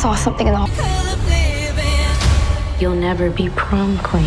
saw something in the hall. You'll never be prom queen.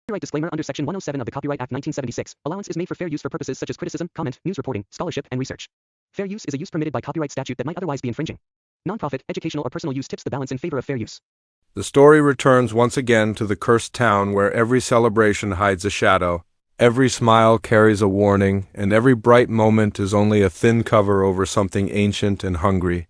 Copyright disclaimer under Section 107 of the Copyright Act 1976. Allowance is made for fair use for purposes such as criticism, comment, news reporting, scholarship, and research. Fair use is a use permitted by copyright statute that might otherwise be infringing. Nonprofit, educational, or personal use tips the balance in favor of fair use. The story returns once again to the cursed town where every celebration hides a shadow, every smile carries a warning, and every bright moment is only a thin cover over something ancient and hungry.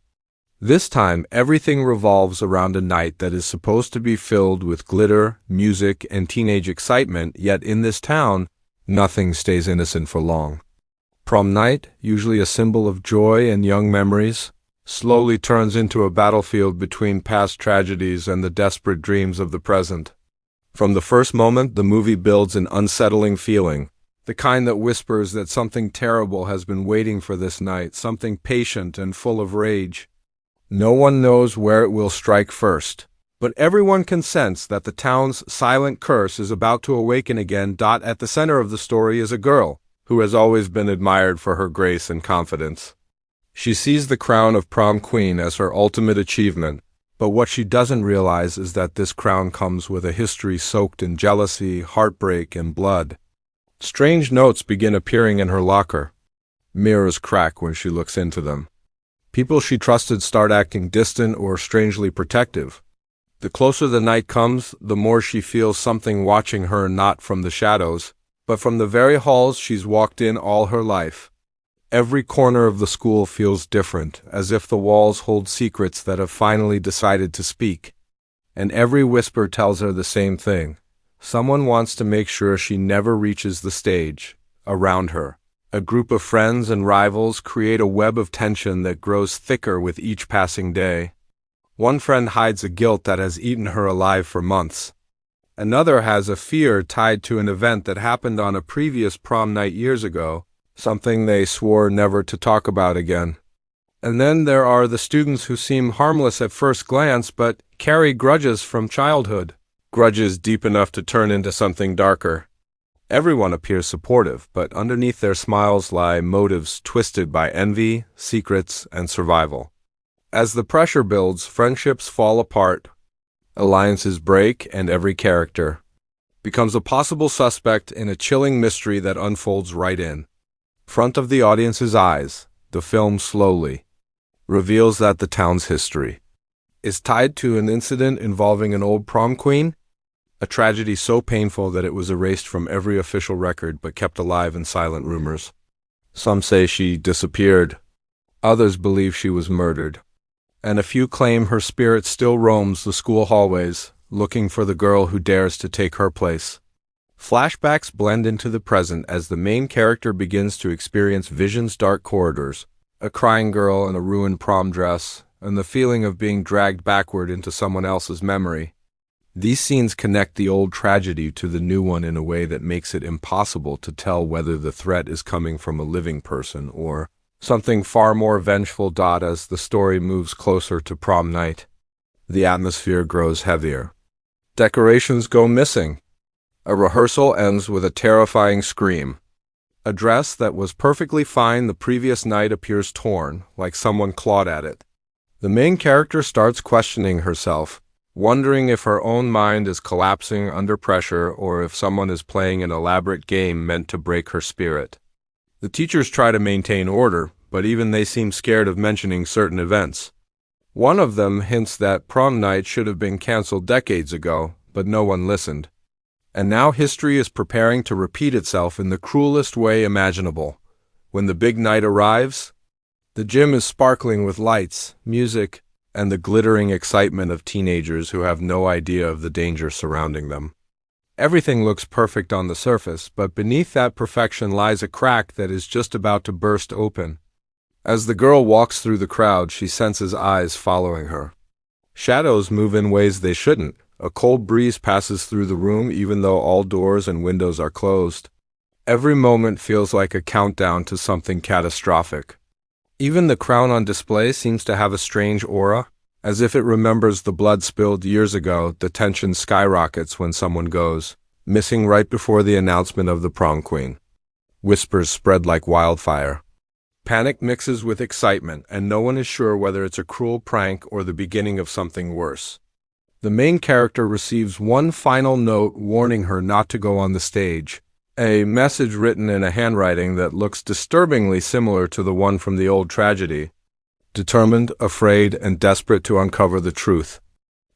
This time, everything revolves around a night that is supposed to be filled with glitter, music, and teenage excitement, yet in this town, nothing stays innocent for long. Prom night, usually a symbol of joy and young memories, slowly turns into a battlefield between past tragedies and the desperate dreams of the present. From the first moment, the movie builds an unsettling feeling, the kind that whispers that something terrible has been waiting for this night, something patient and full of rage. No one knows where it will strike first, but everyone can sense that the town's silent curse is about to awaken again. At the center of the story is a girl who has always been admired for her grace and confidence. She sees the crown of prom queen as her ultimate achievement, but what she doesn't realize is that this crown comes with a history soaked in jealousy, heartbreak, and blood. Strange notes begin appearing in her locker. Mirrors crack when she looks into them. People she trusted start acting distant or strangely protective. The closer the night comes, the more she feels something watching her, not from the shadows, but from the very halls she's walked in all her life. Every corner of the school feels different, as if the walls hold secrets that have finally decided to speak. And every whisper tells her the same thing. Someone wants to make sure she never reaches the stage. Around her, a group of friends and rivals create a web of tension that grows thicker with each passing day. One friend hides a guilt that has eaten her alive for months. Another has a fear tied to an event that happened on a previous prom night years ago, something they swore never to talk about again. And then there are the students who seem harmless at first glance but carry grudges from childhood, grudges deep enough to turn into something darker. Everyone appears supportive, but underneath their smiles lie motives twisted by envy, secrets, and survival. As the pressure builds, friendships fall apart, alliances break, and every character becomes a possible suspect in a chilling mystery that unfolds right in front of the audience's eyes. The film slowly reveals that the town's history is tied to an incident involving an old prom queen, a tragedy so painful that it was erased from every official record but kept alive in silent rumors. Some say she disappeared, others believe she was murdered, and a few claim her spirit still roams the school hallways, looking for the girl who dares to take her place. Flashbacks blend into the present as the main character begins to experience visions, dark corridors, a crying girl in a ruined prom dress, and the feeling of being dragged backward into someone else's memory. These scenes connect the old tragedy to the new one in a way that makes it impossible to tell whether the threat is coming from a living person or something far more vengeful. As the story moves closer to prom night, the atmosphere grows heavier. Decorations go missing. A rehearsal ends with a terrifying scream. A dress that was perfectly fine the previous night appears torn, like someone clawed at it. The main character starts questioning herself, wondering if her own mind is collapsing under pressure or if someone is playing an elaborate game meant to break her spirit. The teachers try to maintain order, but even they seem scared of mentioning certain events. One of them hints that prom night should have been canceled decades ago, but no one listened. And now history is preparing to repeat itself in the cruelest way imaginable. When the big night arrives, the gym is sparkling with lights, music, and the glittering excitement of teenagers who have no idea of the danger surrounding them. Everything looks perfect on the surface, but beneath that perfection lies a crack that is just about to burst open. As the girl walks through the crowd, she senses eyes following her. Shadows move in ways they shouldn't. A cold breeze passes through the room even though all doors and windows are closed. Every moment feels like a countdown to something catastrophic. Even the crown on display seems to have a strange aura, as if it remembers the blood spilled years ago. The tension skyrockets when someone goes missing right before the announcement of the prom queen. Whispers spread like wildfire. Panic mixes with excitement, and no one is sure whether it's a cruel prank or the beginning of something worse. The main character receives one final note warning her not to go on the stage. A message written in a handwriting that looks disturbingly similar to the one from the old tragedy. Determined, afraid, and desperate to uncover the truth,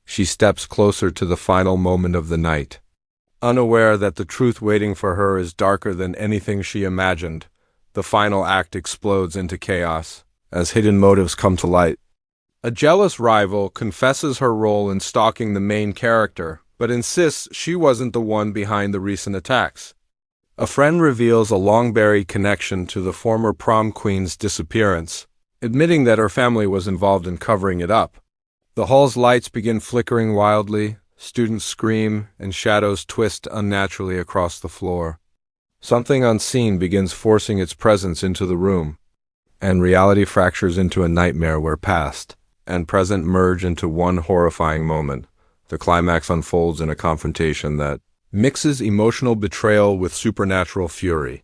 she steps closer to the final moment of the night. Unaware that the truth waiting for her is darker than anything she imagined, the final act explodes into chaos as hidden motives come to light. A jealous rival confesses her role in stalking the main character, but insists she wasn't the one behind the recent attacks. A friend reveals a long-buried connection to the former prom queen's disappearance, admitting that her family was involved in covering it up. The hall's lights begin flickering wildly, students scream, and shadows twist unnaturally across the floor. Something unseen begins forcing its presence into the room, and reality fractures into a nightmare where past and present merge into one horrifying moment. The climax unfolds in a confrontation that mixes emotional betrayal with supernatural fury.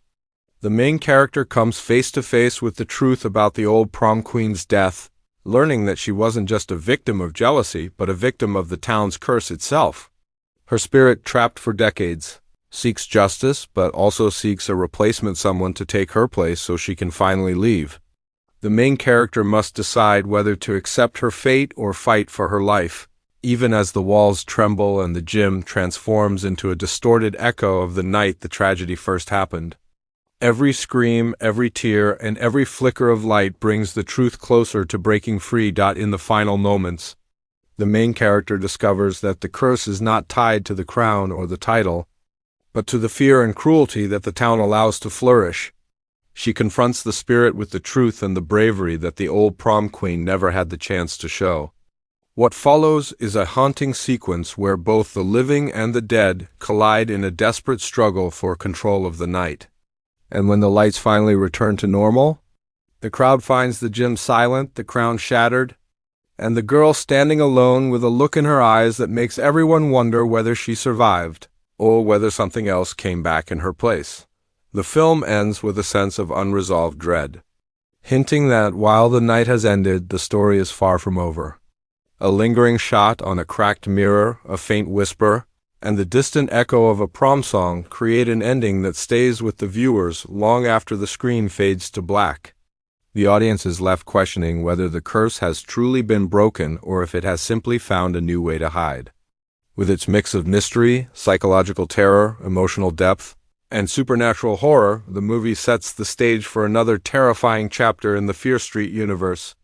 The main character comes face to face with the truth about the old prom queen's death, learning that she wasn't just a victim of jealousy, but a victim of the town's curse itself. Her spirit, trapped for decades, seeks justice, but also seeks a replacement, someone to take her place so she can finally leave. The main character must decide whether to accept her fate or fight for her life, even as the walls tremble and the gym transforms into a distorted echo of the night the tragedy first happened. Every scream, every tear, and every flicker of light brings the truth closer to breaking free. In the final moments, the main character discovers that the curse is not tied to the crown or the title, but to the fear and cruelty that the town allows to flourish. She confronts the spirit with the truth and the bravery that the old prom queen never had the chance to show. What follows is a haunting sequence where both the living and the dead collide in a desperate struggle for control of the night. And when the lights finally return to normal, the crowd finds the gym silent, the crown shattered, and the girl standing alone with a look in her eyes that makes everyone wonder whether she survived, or whether something else came back in her place. The film ends with a sense of unresolved dread, hinting that while the night has ended, the story is far from over. A lingering shot on a cracked mirror, a faint whisper, and the distant echo of a prom song create an ending that stays with the viewers long after the screen fades to black. The audience is left questioning whether the curse has truly been broken or if it has simply found a new way to hide. With its mix of mystery, psychological terror, emotional depth, and supernatural horror, the movie sets the stage for another terrifying chapter in the Fear Street universe.